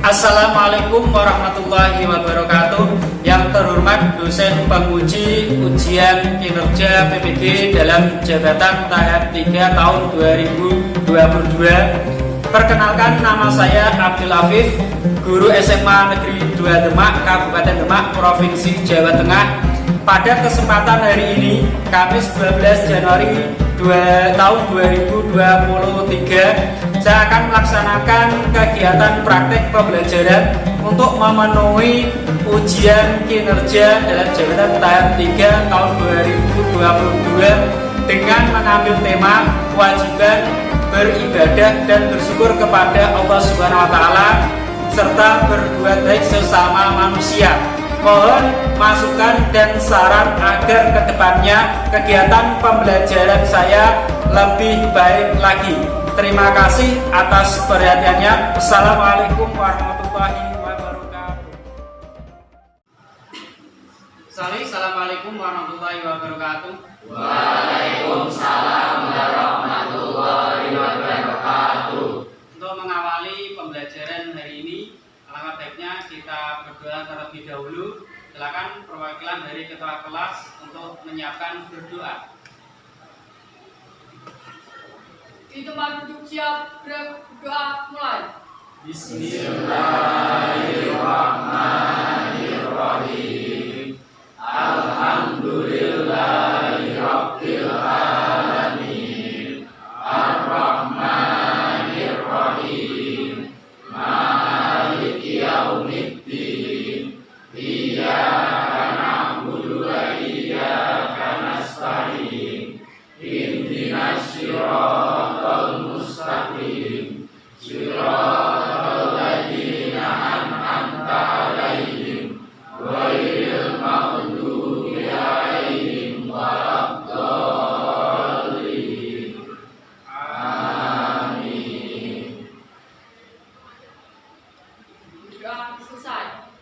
Assalamualaikum warahmatullahi wabarakatuh. Yang terhormat dosen penguji ujian kinerja PPG dalam jabatan tahap 3 tahun 2022. Perkenalkan, nama saya Abdul Afif, guru SMA Negeri 2 Demak, Kabupaten Demak, Provinsi Jawa Tengah. Pada kesempatan hari ini, Kamis 12 Januari tahun 2023, saya akan melaksanakan kegiatan praktek pembelajaran untuk memenuhi ujian kinerja dalam jabatan tahap 3 tahun 2022 dengan mengambil tema kewajiban beribadah dan bersyukur kepada Allah Subhanahu wa Ta'ala serta berbuat baik sesama manusia. Mohon masukan dan saran agar kedepannya kegiatan pembelajaran saya lebih baik lagi. Terima kasih atas perhatiannya. Assalamualaikum warahmatullahi wabarakatuh. Assalamualaikum warahmatullahi wabarakatuh. Waalaikumsalam warahmatullahi wabarakatuh. Untuk mengawali pembelajaran hari ini, alangkah baiknya kita berdoa terlebih dahulu. Silakan perwakilan dari ketua kelas untuk menyiapkan berdoa. Itu duduk siap, berdoa mulai. Bismillahirrahmanirrahim. Alhamdulillahirabbil alamin. Ar-Rahmanir-Rahim. Maliki yaumiddin. Iyyaka na'budu wa iyyaka nasta'in. Ihdinas siratal mustaqim. Siratal ladzina an'amta 'alaihim ghairil maghdubi 'alaihim waladdallin. Amin. Doa selesai.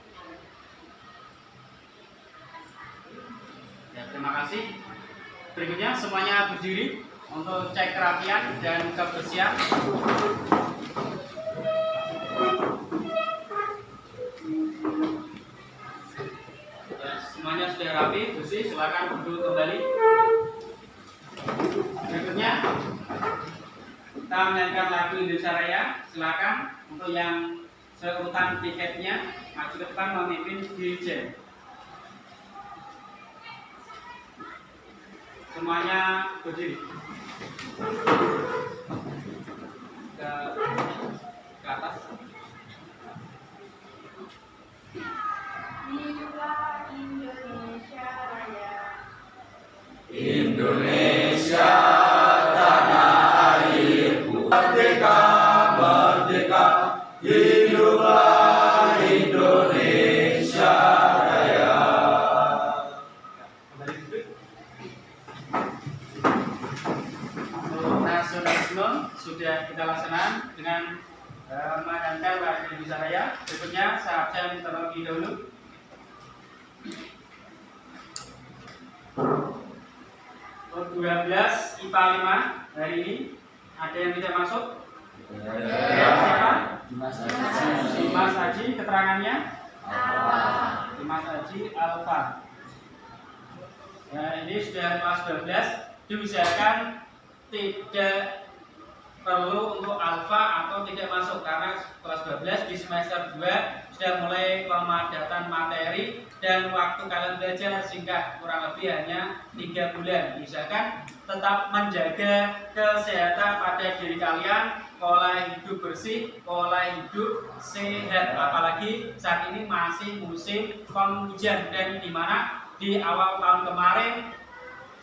Ya, terima kasih. Berikutnya semuanya berdiri untuk cek kerapian dan kebersihan. Ya, semuanya sudah rapi, bersih. Silakan duduk kembali. Berikutnya kita menyanyikan lagu Indonesia Raya. Silakan untuk yang seurutan tiketnya maju ke depan memimpin dirijen. Semuanya berdiri. Ke atas. Inilah Indonesia Raya. Indonesia tanah airku, merdeka, merdeka, hiduplah Indonesia Raya. Kembali duduk. Untuk nasionalisme sudah kita laksanakan dengan menyanyikan lagu Indonesia Raya. Berikutnya saya absen terlebih dahulu. Untuk 12 IPA 5 hari ini ada yang tidak masuk? Siapa? Dimas Haji, keterangannya? Dimas Haji Alfa. Ya, ini sudah kelas 12. Diusahakan tidak perlu untuk alfa atau tidak masuk karena kelas 12 di semester 2 sudah mulai pemadatan materi dan waktu kalian belajar singkat, kurang lebih hanya 3 bulan. Diusahakan tetap menjaga kesehatan pada diri kalian, pola hidup bersih, pola hidup sehat, apalagi saat ini masih musim penghujan dan di mana di awal tahun kemarin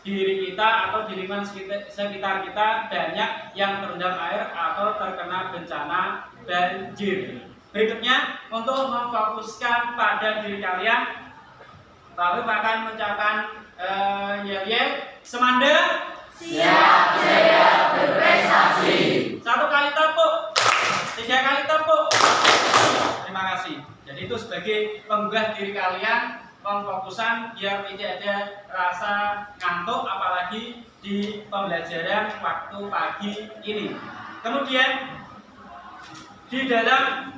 diri kita atau di lingkungan sekitar kita banyak yang terendam air atau terkena bencana banjir. Berikutnya, untuk memfokuskan pada diri kalian, Bapak akan mengucapkan yel-yel semanda Siap jaya berprestasi. 1 kali tepuk, 3 kali tepuk. Terima kasih. Jadi itu sebagai penggugah diri kalian, pemfokusan biar tidak ada rasa ngantuk apalagi di pembelajaran waktu pagi ini. Kemudian di dalam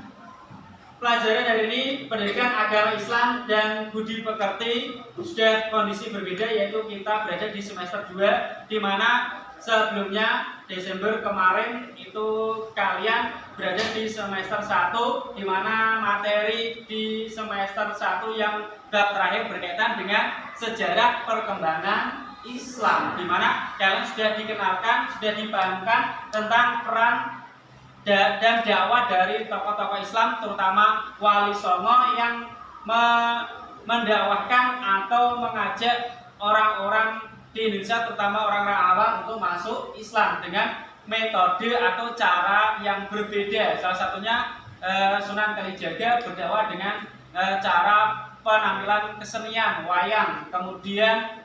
pelajaran hari ini pendidikan agama Islam dan budi pekerti sudah kondisi berbeda, yaitu kita berada di semester 2 di mana sebelumnya Desember kemarin itu kalian berada di semester 1 di mana materi di semester 1 yang bab terakhir berkaitan dengan sejarah perkembangan Islam, di mana kalian sudah dikenalkan, sudah dipahamkan tentang peran dan dakwah dari tokoh-tokoh Islam, terutama Wali Songo yang mendakwahkan atau mengajak orang-orang di Indonesia, terutama orang-orang awam untuk masuk Islam dengan metode atau cara yang berbeda. Salah satunya Sunan Kalijaga berdakwah dengan cara penampilan kesenian, wayang, kemudian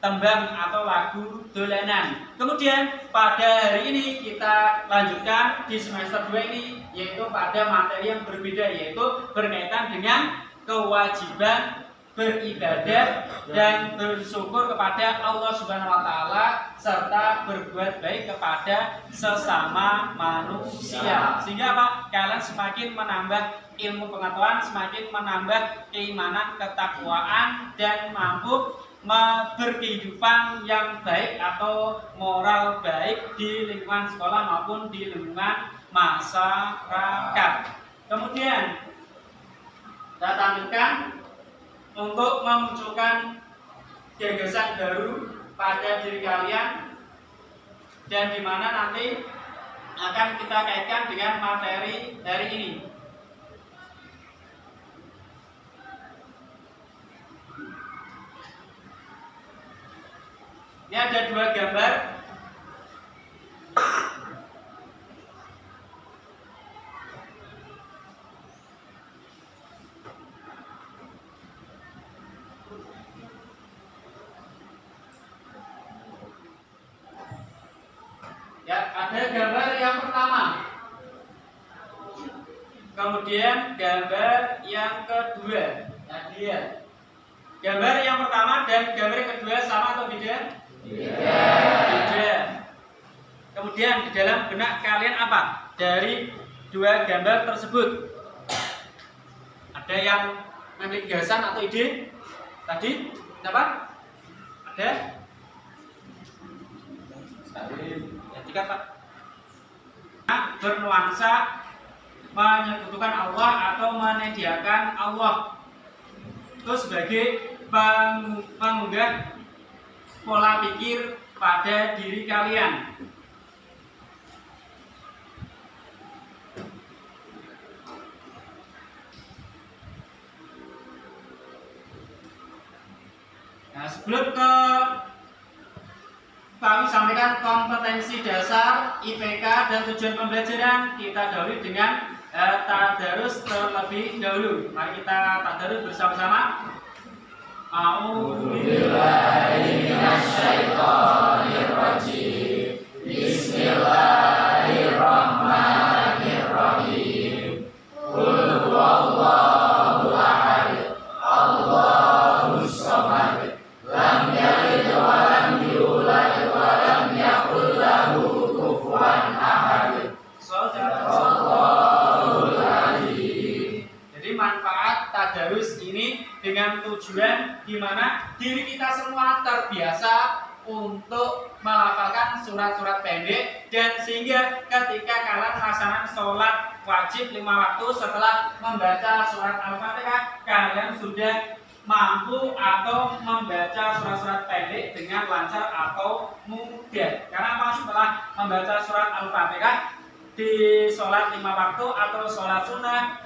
tembang atau lagu dolanan. Kemudian pada hari ini kita lanjutkan di semester 2 ini, yaitu pada materi yang berbeda, yaitu berkaitan dengan kewajiban beribadah dan bersyukur kepada Allah Subhanahu wa taala serta berbuat baik kepada sesama manusia. Sehingga apa? Kalian semakin menambah ilmu pengetahuan, semakin menambah keimanan, ketakwaan, dan mampu berkehidupan yang baik atau moral baik di lingkungan sekolah maupun di lingkungan masyarakat. Kemudian kita tampilkan untuk memunculkan gagasan baru pada diri kalian, dan di mana nanti akan kita kaitkan dengan materi hari ini. Ini ada 2 gambar. Ya, ada gambar yang pertama. Kemudian gambar yang kedua. Nah, dia. Gambar yang pertama dan gambar yang kedua sama atau beda? Beda. Kemudian di dalam benak kalian apa dari 2 gambar tersebut? Ada yang memiliki gagasan atau ide? Tadi siapa? Ada? Ya, 3 Pak. Bernuansa menyekutukan Allah atau menyediakan Allah itu sebagai pengunggah pola pikir pada diri kalian. Nah, sebelum kami sampaikan kompetensi dasar IPK dan tujuan pembelajaran, kita dahului dengan tadarus terlebih dahulu. Mari kita tadarus bersama-sama. A'udzubillahiminasyaitonirrajim. Bismillahirrahmanirrahim. Qul huwallahu ahad. Allahus samad. Lam yalid wa lam yulad wa lam yakul lahu kufuwan ahad. Shadaqallahul azim. Jadi manfaat tadarus ini dengan tujuan di mana diri kita semua terbiasa untuk melafalkan surat-surat pendek, dan sehingga ketika kalian melaksanakan sholat wajib 5 waktu setelah membaca surat Al-Fatihah, kalian sudah mampu atau membaca surat-surat pendek dengan lancar atau mudah. Karena apa? Setelah membaca surat Al-Fatihah di sholat 5 waktu atau sholat sunnah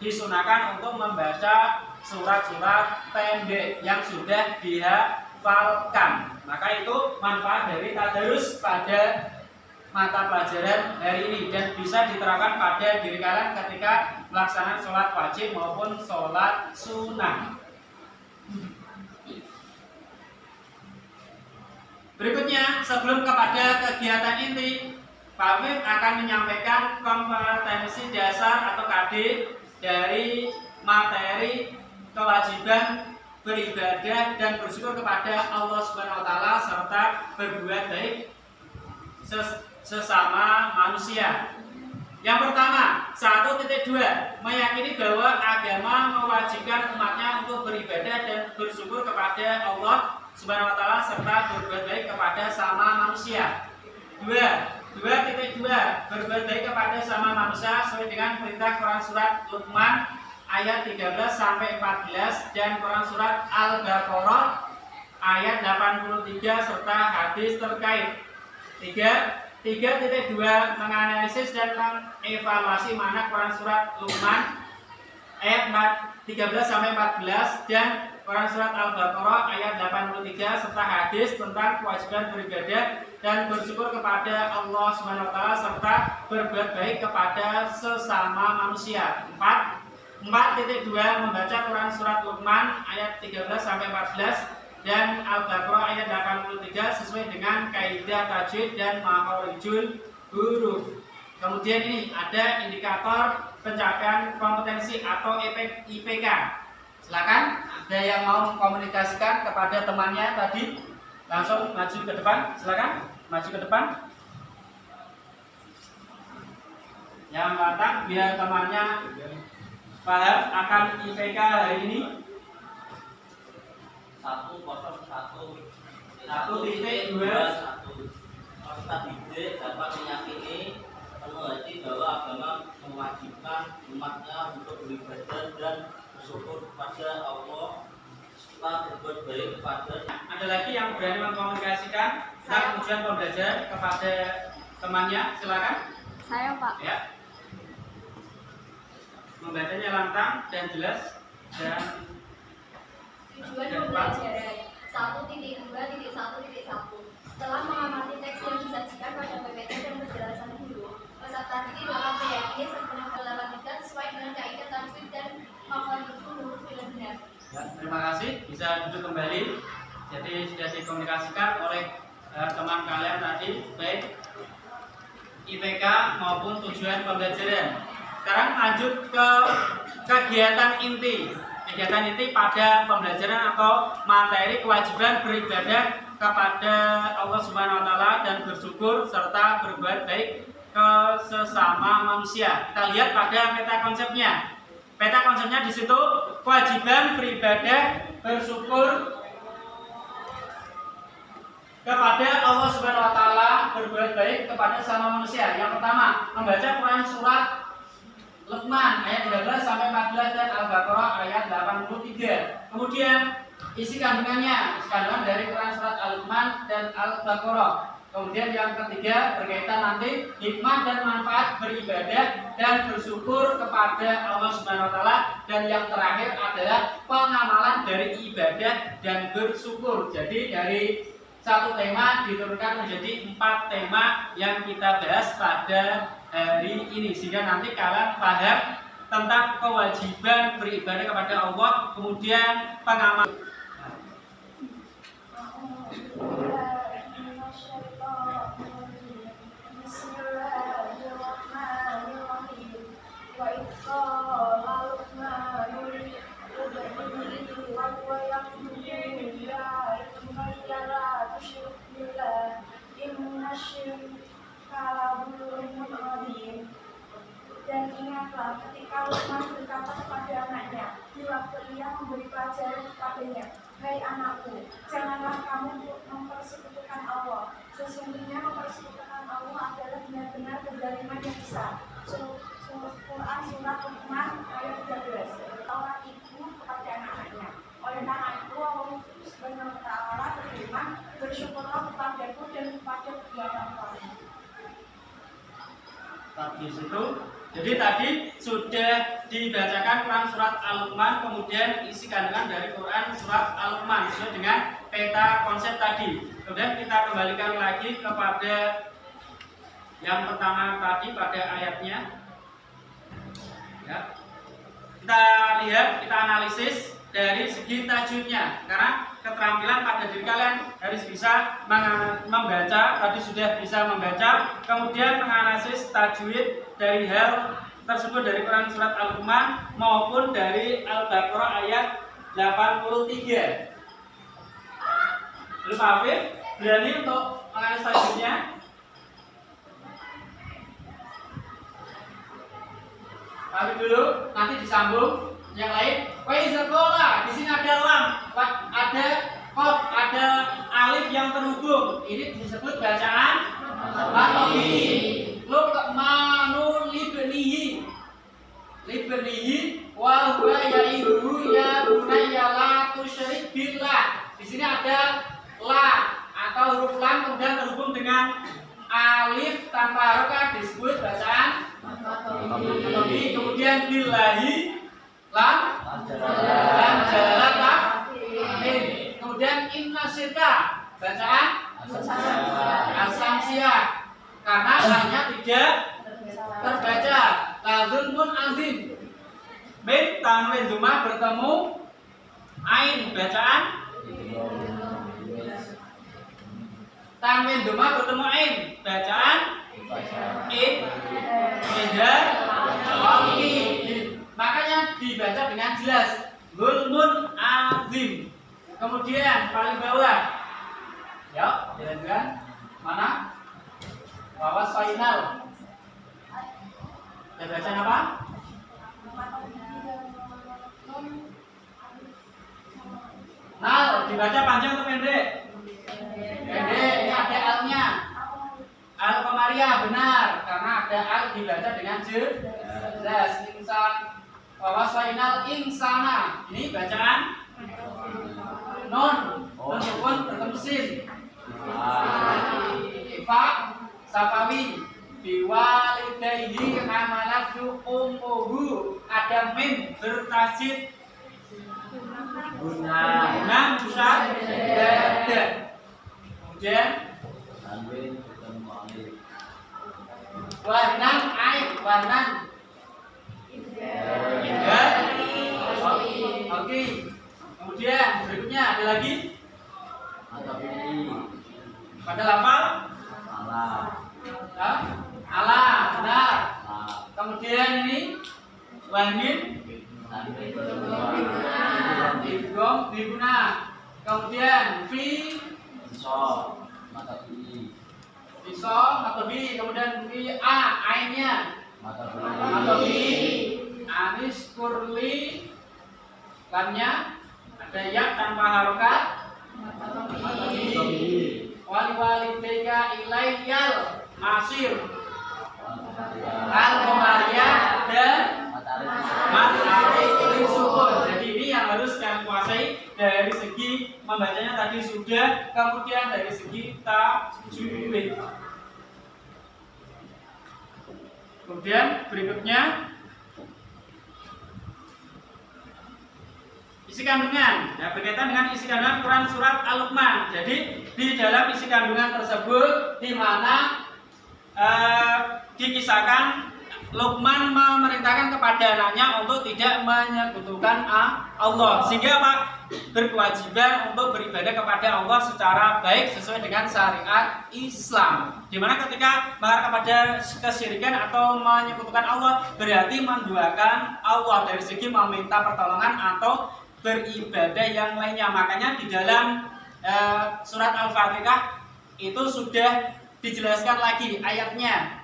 disunahkan untuk membaca surat-surat pendek yang sudah dihafalkan. Maka itu manfaat dari tadarus pada mata pelajaran hari ini, dan bisa diterapkan pada diri kalian ketika melaksanakan sholat wajib maupun sholat sunnah. Berikutnya, sebelum kepada kegiatan inti, Pak Afif akan menyampaikan kompetensi dasar atau KD dari materi kewajiban beribadah dan bersyukur kepada Allah Subhanahu wa taala serta berbuat baik sesama manusia. Yang pertama, 1.2, meyakini bahwa agama mewajibkan umatnya untuk beribadah dan bersyukur kepada Allah Subhanahu wa taala serta berbuat baik kepada sama manusia. 2.2, berbuat baik kepada sama manusia sesuai dengan perintah Quran surat Luqman ayat 13 sampai 14 dan Quran surat Al-Baqarah ayat 83 serta hadis terkait. 3.2, menganalisis dan mengevaluasi makna Quran surat Luqman ayat 13 sampai 14 dan Quran surat Al-Baqarah ayat 83 serta hadis tentang kewajiban beribadah dan bersyukur kepada Allah Subhanahu wa taala serta berbuat baik kepada sesama manusia. 4.2, membaca Quran surat Luqman ayat 13 sampai 14 dan Al-Baqarah ayat 83 sesuai dengan kaidah tajwid dan makharijul huruf. Kemudian ini ada indikator pencapaian kompetensi atau IPK. Silakan, ada yang mau mengkomunikasikan kepada temannya tadi, langsung maju ke depan. Silakan, maju ke depan. Yang matang biar temannya paham akan IPK hari ini. 101 1.2 peserta didik dapat meyakini penuh hati bahwa agama mewajibkan umatnya untuk beribadah dan bersyukur kepada Allah serta berbuat baik kepada. Ada lagi yang berani mengkomunikasikan tentang tujuan pembelajaran kepada temannya, silakan. Saya, Pak. Ya. Membacanya lantang dan jelas dan Tujuan pembelajaran 1.2.1.1. Setelah mengamati teks yang disajikan pada PPT dan penjelasan guru, peserta didik dapat meyakini sepenuhnya melakukan sesuai dengan kaidah tajwid dan makharijul huruf dengan benar. ya, terima kasih, bisa duduk kembali. Jadi sudah dikomunikasikan oleh teman kalian tadi, baik IPK maupun tujuan pembelajaran. Sekarang lanjut ke kegiatan inti. Kegiatan inti pada pembelajaran atau materi kewajiban beribadah kepada Allah Subhanahu wa taala dan bersyukur serta berbuat baik ke sesama manusia. Kita lihat pada peta konsepnya. Peta konsepnya di situ kewajiban beribadah bersyukur kepada Allah Subhanahu wa taala, berbuat baik kepada sesama manusia. Yang pertama, membaca Quran surat Luqman ayat 13 sampai 14 dan Al-Baqarah ayat 83. Kemudian isi kandungannya, isi kandungan dari Quran surat Al-Luqman dan Al-Baqarah. Kemudian yang ketiga berkaitan nanti hikmah dan manfaat beribadah dan bersyukur kepada Allah Subhanahu wa taala, dan yang terakhir adalah pengamalan dari ibadah dan bersyukur. Jadi dari satu tema diturunkan menjadi 4 tema yang kita bahas pada hari ini, sehingga nanti kalian paham tentang kewajiban beribadah kepada Allah, kemudian pengamalan. Dan ingatlah ketika Luqman berkata kepada anaknya di waktu ia memberi pelajaran kepadanya, "Hai anakku, janganlah kamu mempersekutukan Allah. Sesungguhnya mempersekutukan Allah adalah benar-benar kezaliman yang besar." Quran surat Luqman ayat 13. Orang itu kepada anak-anaknya, oleh karena itu Allah Subhanahu wa taala berfirman, "Bersyukurlah kepadaku dan kepada kedua orang tuamu." Di situ. Jadi tadi sudah dibacakan Quran surat Al-Luqman, kemudian isi kandungan dari Quran surat Al-Luqman sesuai dengan peta konsep tadi. Kemudian kita kembalikan lagi kepada yang pertama tadi pada ayatnya. Ya. Kita lihat, kita analisis dari segi tajwidnya, karena keterampilan pada diri kalian harus bisa membaca, tadi sudah bisa membaca, kemudian menganalisis tajwid dari hal tersebut dari Quran surat Al-Luqman maupun dari Al-Baqarah ayat 83. Belum Afif, berani untuk menganalisis tajwidnya? Kami dulu, nanti disambung yang lain. Waizakola, di sini ada lam, ada kof, ada alif yang terhubung. Ini disebut bacaan matobi. Lu manu libnihi, wa huwa ya'iduhu ya bunayya la tusyrik billah. Di sini ada la atau huruf lam kemudian terhubung dengan alif tanpa harokat disebut bacaan matobi. Kemudian billahi lam jalan kemudian inna syirka bacaan asamsiah karena hanya tidak terbaca. Lazun mun azim min tanwin duma bertemu ain bacaan tanwin duma bertemu ain bacaan in indah oke. Makanya dibaca dengan jelas zulmun azim. Kemudian paling bawah yuk jalan-jalan mana wawas final baca apa? Nal dibaca panjang atau pendek? Pendek. Ini ada al-nya. Al-Qamaria benar karena ada al dibaca dengan jelas. Insan wawasainal insana. Ini bacaan non sukun bertemu sin. Ifa safawi biwalidayhi hamalatu ummuhu. Ada mim bertasid guna pusat dada. Kemudian warnan ain warnan indah. Oke. Kemudian berikutnya ada lagi pada lafal Allah benar. Kemudian ini wahmin idgham diguna. Kemudian fi iso matobi. Kemudian fi a ainnya matobi. Anis kurli lamnya ada ya tanpa harokat matobi. Wali ilayyal masir al-Qamaria dan matahari sukun. Jadi ini yang harus kalian kuasai dari segi membacanya tadi sudah, kemudian dari segi tajwid. Kemudian berikutnya isi kandungan. Nah, berkaitan dengan isi kandungan Quran surat Al-Luqman. Jadi di dalam isi kandungan tersebut di mana dikisahkan Luqman memerintahkan kepada anaknya untuk tidak menyekutukan Allah, sehingga apa? Berkewajiban untuk beribadah kepada Allah secara baik sesuai dengan syariat Islam. Dimana ketika mengarah kepada kesyirikan atau menyekutukan Allah berarti menduakan Allah dari segi meminta pertolongan atau beribadah yang lainnya. Makanya di dalam surat Al-Fatihah itu sudah dijelaskan lagi ayatnya.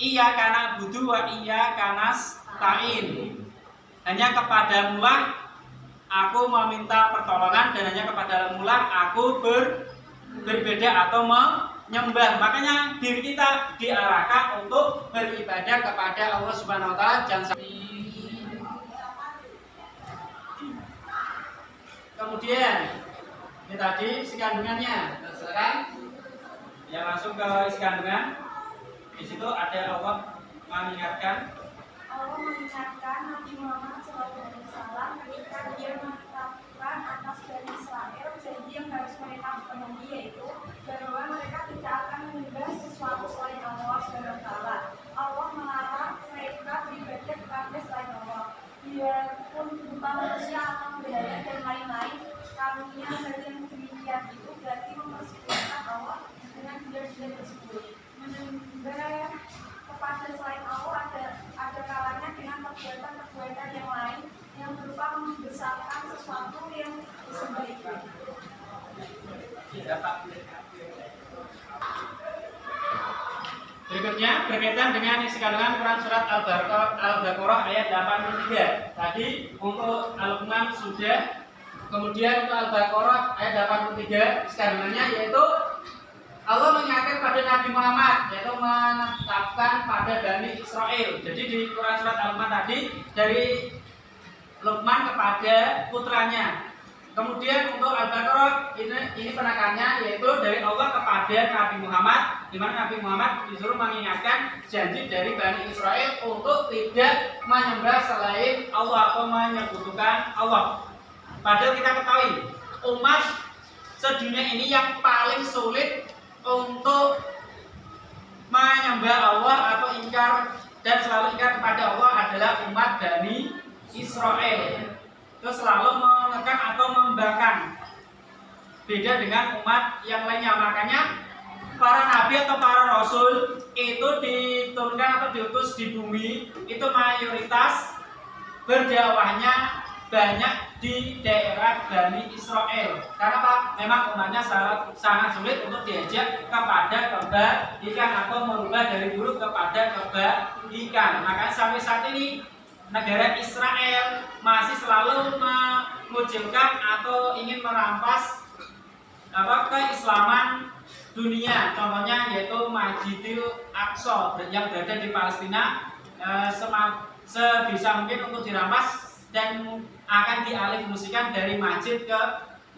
Iya kana budu wa iya kanas ta'in. Hanya kepadamu lah aku meminta pertolongan dan hanya kepadamu lah aku berbeda atau menyembah. Makanya diri kita diarahkan untuk beribadah kepada Allah Subhanahu wa taala. Kemudian ini tadi isi kandungannya. Sekarang ya langsung ke isi kandungan. Di situ ada Allah mengingatkan Nabi Muhammad SAW ketika dia menetapkan atas Bani Israel janji yang harus mereka penuhi, yaitu bahwa mereka tidak akan menyembah sesuatu selain Allah SWT. Allah melarang mereka beribadah kepada selain Allah. Biarpun berupa manusia atau berhala dan lain-lain, karunia dari yang demikian itu berarti mempersekutukan Allah dengan benda-benda tersebut. Menyembah kepada selain Allah ada kalanya dengan perbuatan yang lain yang berupa membesarkan sesuatu yang disembah itu. berikutnya berkaitan dengan isi kandungan Quran surat Al-Baqarah ayat 83. Tadi untuk Al-Luqman sudah, kemudian untuk Al-Baqarah ayat 83 isi kandungannya yaitu Allah mengingatkan pada Nabi Muhammad, yaitu menetapkan pada Bani Israel. Jadi di Quran surat Al-Luqman tadi dari Luqman kepada putranya. Kemudian untuk Al-Baqarah ini penekanannya yaitu dari Allah kepada Nabi Muhammad, di mana Nabi Muhammad disuruh mengingatkan janji dari Bani Israel untuk tidak menyembah selain Allah atau menyekutukan Allah. Padahal kita ketahui umat sedunia ini yang paling sulit untuk menyembah Allah atau ingkar dan selalu ingkar kepada Allah adalah umat Bani Israel. Itu selalu menekan atau membangkang. Beda dengan umat yang lainnya. Makanya para nabi atau para rasul itu diturunkan atau diutus di bumi itu mayoritas berdakwahnya banyak di daerah Bani Israel. Karena apa? Memang umatnya sangat sulit untuk diajak kepada kebaikan atau merubah dari buruk kepada kebaikan. Makanya sampai saat ini negara Israel masih selalu mengucilkan atau ingin merampas keislaman dunia. Contohnya yaitu Masjidil Aqsa yang berada di Palestina, sebisa mungkin untuk dirampas dan akan dialihfungsikan dari masjid ke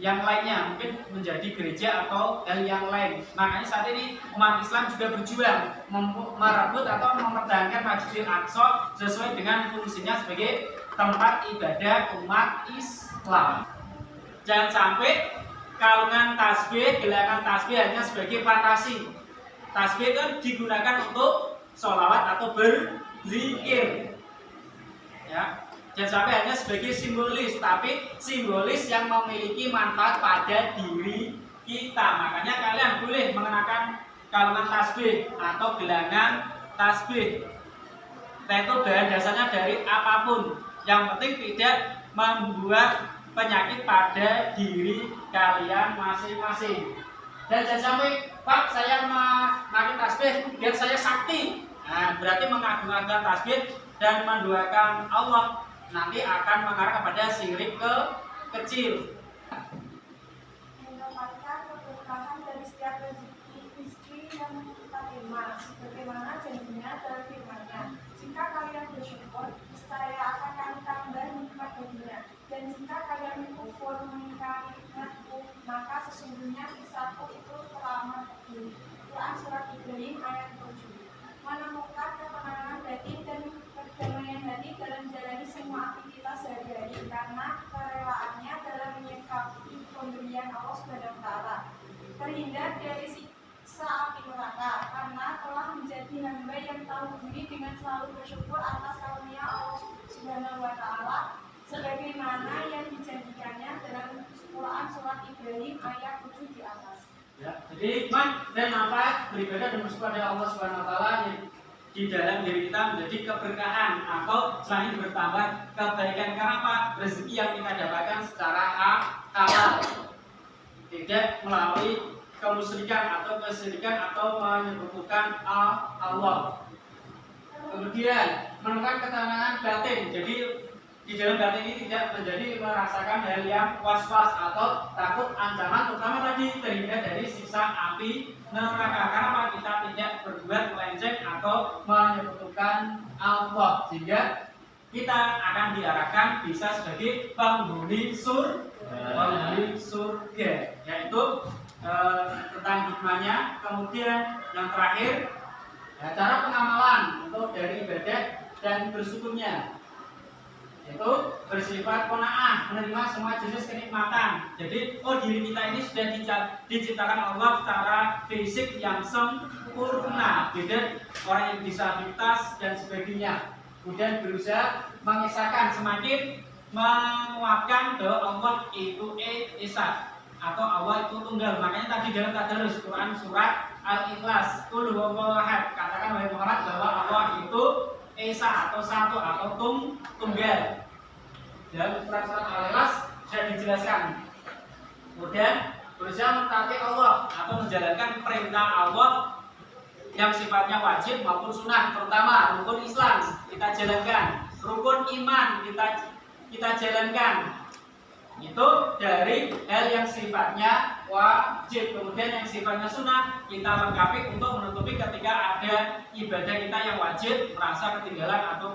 yang lainnya, mungkin menjadi gereja atau hal yang lain. Makanya saat ini umat Islam juga berjuang merebut atau mempertahankan Masjidil Aqsa sesuai dengan fungsinya sebagai tempat ibadah umat Islam. Jangan sampai kalungan tasbih, gerakan tasbih hanya sebagai fantasi. Tasbih kan digunakan untuk sholawat atau berzikir. Ya. Jangan sampai hanya sebagai simbolis, tapi simbolis yang memiliki manfaat pada diri kita. Makanya kalian boleh mengenakan kalungan tasbih atau gelangan tasbih. Itu bahan dasarnya dari apapun. Yang penting tidak membuat penyakit pada diri kalian masing-masing. Dan jangan sampai, Pak, saya memakai tasbih biar saya sakti. Nah, berarti mengagungkan tasbih dan mendoakan Allah nanti akan mengarah kepada syirik kecil. Mendapatkan keberkahan dari setiap rezeki yang kita terima, sebagaimana janjinya dalam firman-Nya. Jika kalian bersyukur, niscaya akan kami tambah nikmat baginya. Dan jika kalian kufur mengingkari nikmatku, maka sesungguhnya hisabku itu teramat pedih. Quran surat Ibrahim ayat 7. Menemukan ketenangan batin dan perdamaian hati dalam menjalani semua aktivitas sehari-hari karena kerelaannya dalam menyikapi pemberian Allah Subhanahu wa Ta'ala. Terhindar dari siksa api neraka karena telah menjadi hamba yang tahu diri dengan selalu bersyukur atas karunia Allah Subhanahu wa Ta'ala sebagaimana yang dijanjikannya dalam Quran surat Ibrahim ayat 7 di atas. Ya, jadi hikmah dan manfaat beribadah dan bersyukur pada Allah Subhanahu wa Ta'ala di dalam diri kita menjadi keberkahan atau selain bertambah kebaikan. Karena apa? Rezeki yang kita dapatkan secara halal, tidak melalui kemusyrikan atau kesyirikan atau menyekutukan Allah. Kemudian menemukan ketenangan batin. Jadi di dalam batin ini tidak menjadi merasakan hal yang was-was atau takut ancaman, terutama tadi terhindar dari siksa api neraka. Karena kita tidak berbuat melenceng atau menyekutukan Allah, sehingga kita akan diarahkan bisa sebagai penghuni surga, yaitu tentang hikmahnya. Kemudian yang terakhir, cara pengamalan untuk dari ibadah dan bersyukurnya, yaitu bersifat qanaah, menerima semua jenis kenikmatan. Jadi, diri kita ini sudah diciptakan Allah secara fisik yang sempurna, beda orang yang disabilitas dan sebagainya. Kemudian berusaha mengisahkan, semakin menguatkan bahwa Allah itu Esa atau Allah itu tunggal. Makanya tadi dalam tadarus Quran surat Al-Ikhlas, Qul huwallahu ahad, katakan wahai Muhammad bahwa Allah itu Esa atau satu atau tunggal. Dalam surat Al-Ikhlas sudah dijelaskan. Kemudian berusaha mentaati Allah atau menjalankan perintah Allah yang sifatnya wajib maupun sunnah, terutama rukun Islam kita jalankan, rukun iman kita jalankan. Itu dari hal yang sifatnya wajib. Kemudian yang sifatnya sunnah kita lengkapi untuk menutupi ketika ada ibadah kita yang wajib merasa ketinggalan atau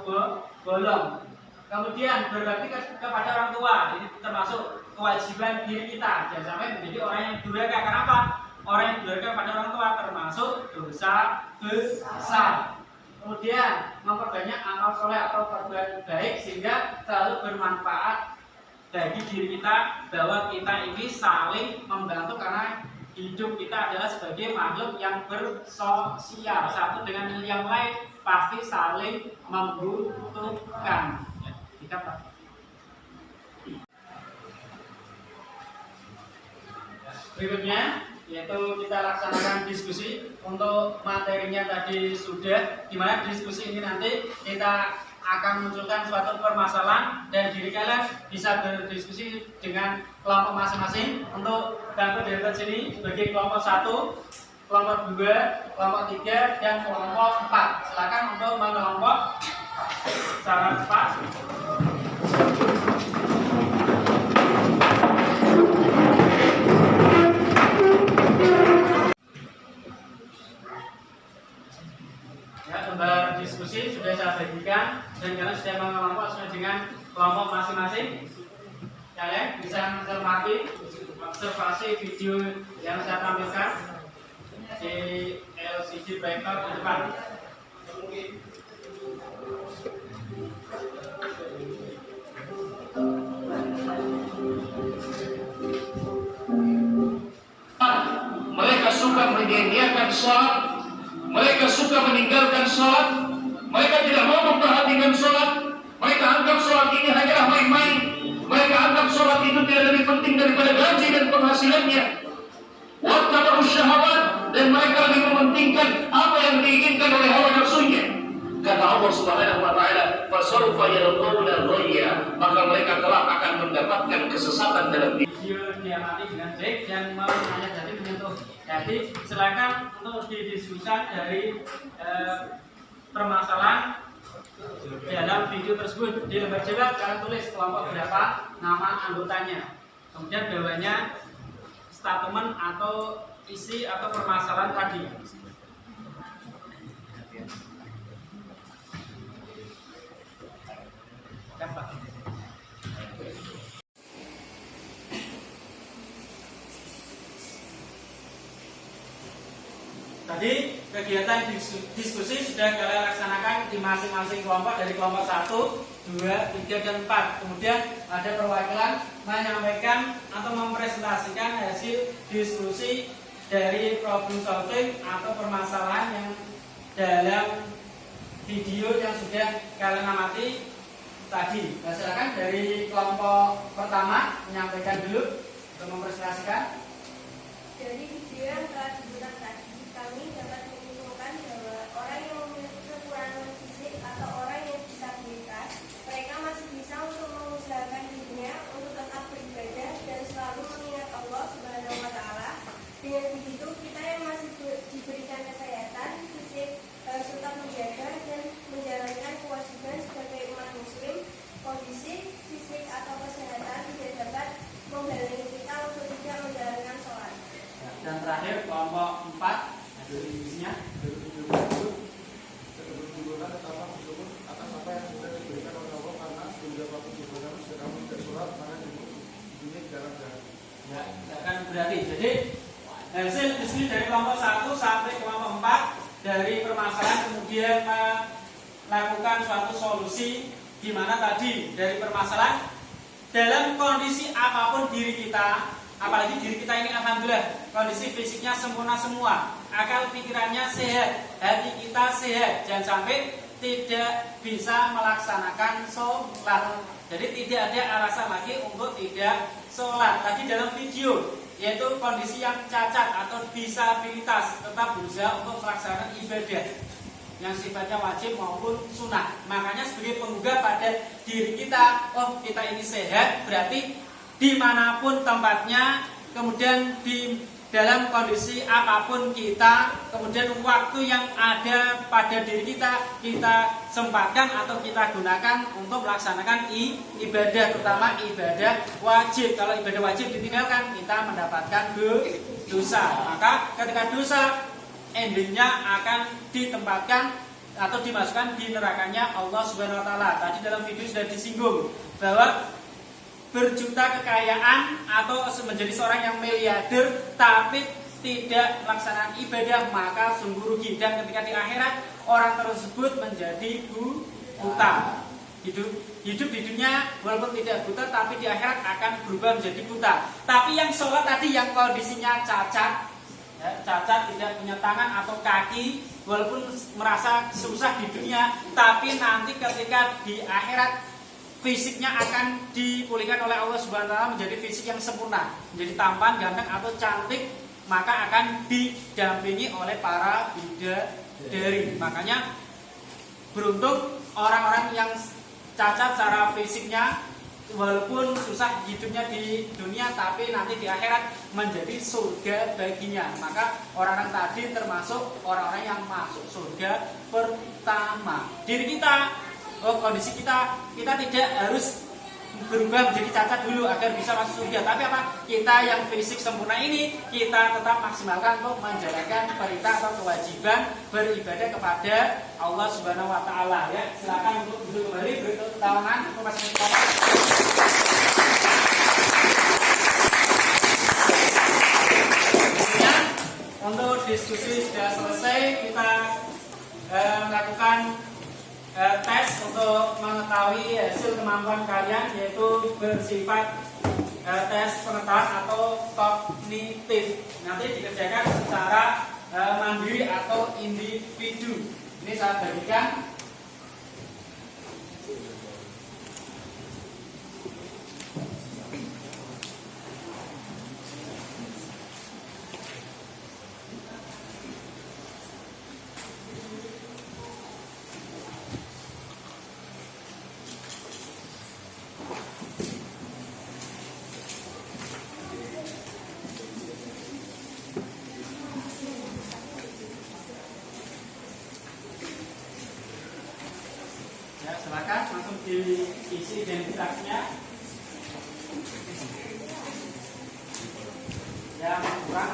bolong. Kemudian berbakti kepada orang tua, ini termasuk kewajiban diri kita. Jangan sampai menjadi orang yang durhaka. Kenapa? Orang yang durhaka pada orang tua termasuk dosa besar. Kemudian memperbanyak amal soleh atau perbuatan baik sehingga selalu bermanfaat bagi diri kita, bahwa kita ini saling membantu karena hidup kita adalah sebagai makhluk yang bersosial, satu dengan yang lain pasti saling membutuhkan. Ya, berikutnya yaitu kita laksanakan diskusi. Untuk materinya tadi sudah, dimana diskusi ini nanti kita akan munculkan suatu permasalahan dan diri kalian bisa berdiskusi dengan kelompok masing-masing. Untuk bantu dari sini bagi kelompok 1, kelompok 2, kelompok 3, dan kelompok 4. Silakan untuk mengelompok secara cepat. Ya, gambar diskusi sudah saya bagikan dan kalian sudah mengelompok sesuai dengan kelompok masing-masing. Kalian bisa mencermati observasi video yang saya tampilkan di LCD projector di depan. Mereka suka menyia-nyiakan sholat, mereka suka meninggalkan sholat, mereka tidak mau memperhatikan sholat, mereka anggap sholat ini hanyalah main-main, mereka anggap sholat itu tidak lebih penting daripada gaji dan penghasilannya. Wattaba'u syahawat, dan mereka lebih mementingkan apa yang diinginkan oleh hawa nafsunya. Kata Allah Subhanahu wa taala, "Fasawfa yalqawna ghayya", maka mereka kelak akan mendapatkan kesesatan dalam diri. Video diamati dengan baik dan menanya jadi menyentuh. Jadi silakan untuk didiskusikan dari permasalahan dalam video tersebut. Di lembar jawab kalian tulis kelompok berapa, nama anggotanya, kemudian bawahnya statement atau isi atau permasalahan tadi. Tadi kegiatan diskusi sudah kalian laksanakan di masing-masing kelompok, dari kelompok 1, 2, 3, dan 4. Kemudian ada perwakilan menyampaikan atau mempresentasikan hasil diskusi dari problem solving atau permasalahan yang dalam video yang sudah kalian amati tadi. Nah, silakan dari kelompok pertama menyampaikan dulu untuk mempresentasikan. Dari video yang telah dibuat tadi, kami dapat menyimpulkan bahwa orang yang memiliki kekurangan fisik atau orang yang disabilitas, mereka masih bisa untuk mengusahakan dirinya untuk tetap beribadah dan selalu mengingat Allah Subhanahu wa taala. Dengan begitu, kita yang masih diberikan kesehatan fisik harus tetap menjaga dan menjalankan kewajiban sebagai umat muslim. Kondisi fisik atau kesehatan tidak dapat menghalangi kita untuk tidak menjalankan sholat. Dan terakhir kelompok 4 dari divisinya. Atas apa yang sudah diberikan oleh Allah, karena sebelum apapun diberikan sudah kamu tidak sholat, maka ini dalam jalan. Ya, akan berarti. Jadi hasil diskusi dari kelompok 1 sampai kelompok 4 dari permasalahan kemudian melakukan suatu solusi, di mana tadi dari permasalahan dalam kondisi apapun diri kita, apalagi diri kita ini alhamdulillah kondisi fisiknya sempurna semua, akal pikirannya sehat, hati kita sehat, jangan sampai tidak bisa melaksanakan sholat. Jadi tidak ada alasan lagi untuk tidak sholat. Tadi dalam video yaitu kondisi yang cacat atau disabilitas tetap berusaha untuk melaksanakan ibadah yang sifatnya wajib maupun sunnah. Makanya sebagai penggugah pada diri kita, oh kita ini sehat, berarti dimanapun tempatnya, kemudian di dalam kondisi apapun kita, kemudian waktu yang ada pada diri kita, kita sempatkan atau kita gunakan untuk melaksanakan ibadah, terutama ibadah wajib. Kalau ibadah wajib ditinggalkan, kita mendapatkan dosa. Maka ketika dosa, endingnya akan ditempatkan atau dimasukkan di nerakanya Allah Subhanahu wa taala. Tadi dalam video sudah disinggung bahwa berjuta kekayaan atau menjadi seorang yang miliarder tapi tidak melaksanakan ibadah, maka sungguh rugi. Dan ketika di akhirat orang tersebut menjadi buta. Hidup di dunia walaupun tidak buta, tapi di akhirat akan berubah menjadi buta. Tapi yang sholat tadi yang kondisinya cacat, cacat, tidak punya tangan atau kaki, walaupun merasa susah di dunia, tapi nanti ketika di akhirat fisiknya akan dipulihkan oleh Allah Subhanahu wa taala menjadi fisik yang sempurna, menjadi tampan, ganteng atau cantik, maka akan didampingi oleh para bidadari. Makanya beruntung orang-orang yang cacat secara fisiknya, walaupun susah hidupnya di dunia, tapi nanti di akhirat menjadi surga baginya. Maka orang-orang tadi termasuk orang-orang yang masuk surga pertama. Diri kita, kondisi kita tidak harus berubah menjadi cacat dulu agar bisa masuk surga. Tapi apa? Kita yang fisik sempurna ini kita tetap maksimalkan untuk menjalankan perintah atau kewajiban beribadah kepada Allah Subhanahu wa taala, ya. Silakan untuk duduk kembali, berikut tangan untuk masing-masing. Untuk diskusi sudah selesai, kita melakukan tes untuk mengetahui hasil kemampuan kalian, yaitu bersifat tes pengetahuan atau kognitif. Nanti dikerjakan secara mandiri atau individu. Ini saya bagikan. Silakan langsung diisi identitasnya. Yang kurang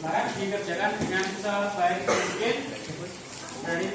silakan dikerjakan dengan sebaik mungkin dari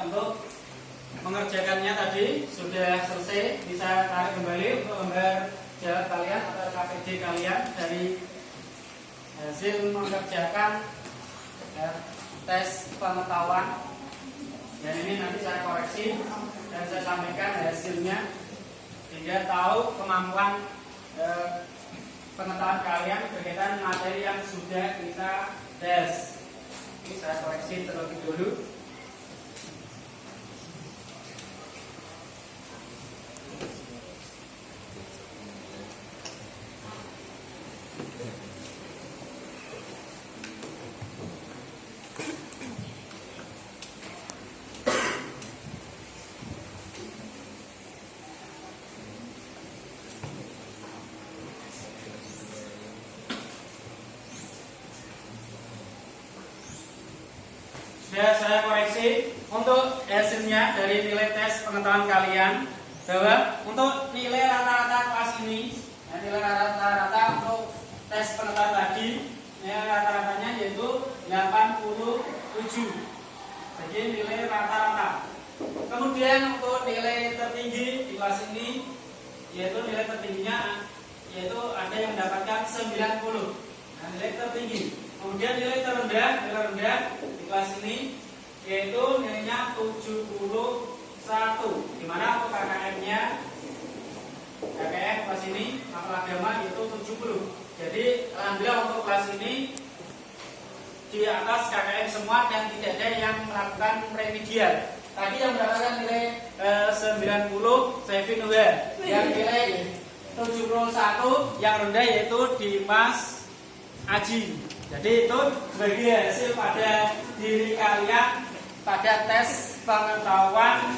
untuk mengerjakannya tadi sudah selesai. Bisa tarik kembali untuk lembar jawab kalian atau KPD kalian dari hasil mengerjakan tes pengetahuan. Dan ini nanti saya koreksi dan saya sampaikan hasilnya sehingga tahu kemampuan pengetahuan kalian berkaitan materi yang sudah kita tes. Ini saya koreksi terlebih dahulu. Sudah saya koreksi untuk hasilnya dari nilai tes pengetahuan kalian, bahwa untuk nilai rata-rata kelas ini, nilai rata-rata untuk tes pengetahuan tadi, nilai rata-ratanya yaitu 87. Jadi nilai rata-rata Kemudian untuk nilai tertinggi di kelas ini, yaitu nilai tertingginya yaitu ada yang mendapatkan 90. Nah, nilai tertinggi. Kemudian nilai terendah di kelas ini yaitu nilainya 71. Di mana untuk KKM-nya KKM kelas ini mapel agama yaitu 70. Jadi alhamdulillah untuk kelas ini di atas KKM semua dan tidak ada yang melakukan remedial. Tadi yang mendapatkan nilai 90 Sevin Nuha, yang nilai 71 yang rendah yaitu Dimas Aji. Jadi itu sebagai hasil pada diri kalian pada tes pengetahuan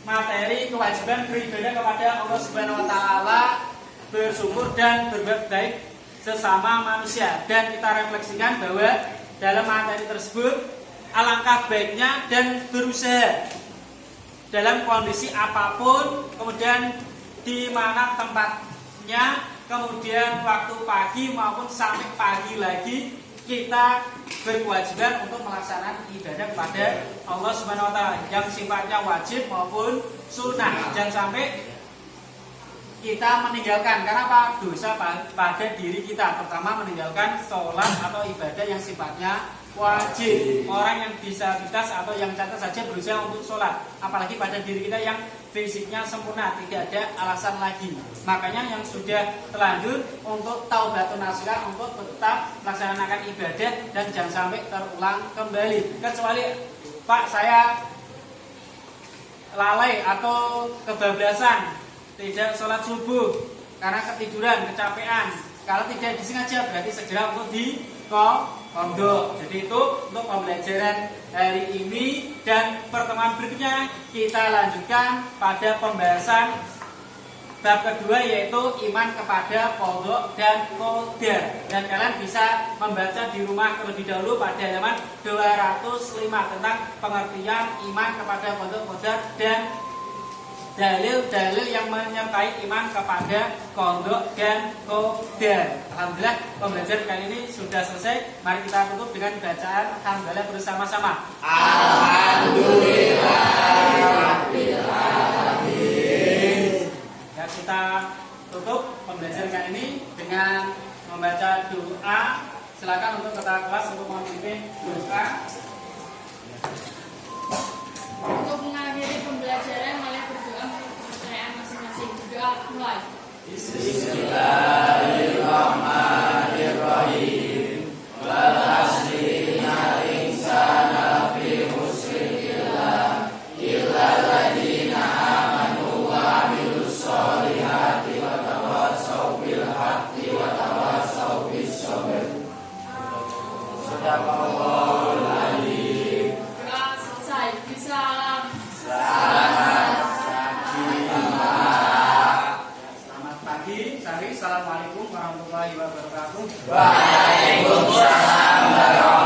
materi kewajiban beribadah kepada Allah Subhanahu wa taala, bersyukur dan berbuat baik sesama manusia. Dan kita refleksikan bahwa dalam materi tersebut alangkah baiknya dan berusaha dalam kondisi apapun, kemudian di mana tempatnya, kemudian waktu pagi maupun sampai pagi lagi kita berkewajiban untuk melaksanakan ibadah kepada Allah Subhanahu wa taala yang sifatnya wajib maupun sunnah. Jangan sampai kita meninggalkan, karena apa? Dosa pada diri kita, terutama meninggalkan sholat atau ibadah yang sifatnya wajib. Orang yang disabilitas atau yang cacat saja berusaha untuk sholat, apalagi pada diri kita yang fisiknya sempurna, tidak ada alasan lagi. Makanya yang sudah terlanjur untuk taubatun nasuha, untuk tetap melaksanakan ibadah dan jangan sampai terulang kembali. Kecuali Pak, saya lalai atau kebablasan tidak sholat subuh karena ketiduran, kecapean. Kalau tidak disengaja berarti segera untuk di pondok. Jadi itu untuk pembelajaran hari ini, dan pertemuan berikutnya kita lanjutkan pada pembahasan bab kedua yaitu iman kepada pondok dan qadar. Dan kalian bisa membaca di rumah terlebih dahulu pada halaman 205 tentang pengertian iman kepada pondok, qadar dan dalil-dalil yang menyertai iman kepada pondok dan qadar. Alhamdulillah pembelajaran kali ini sudah selesai. Mari kita tutup dengan bacaan alhamdulillah bersama-sama. Alhamdulillah. Ya, kita tutup pembelajaran kali ini dengan membaca doa. Silakan untuk ketua kelas untuk memimpin doa. Untuk mengakhiri pembelajaran, mari berdoa menurut kepercayaan masing-masing. Doa mulai. Bismillahirrahmanirrahim. Wal asri innal insana fi khusrin illa alladziina aamanu wa 'amilus sholihati wa tawassaw bil haqqi wa tawassaw bis sabr. Sadaqallahul adzim. Doa selesai. Bisalam. Selamat pagi, Sari. Assalamualaikum warahmatullahi wabarakatuh. Waalaikumsalam warahmatullahi wabarakatuh.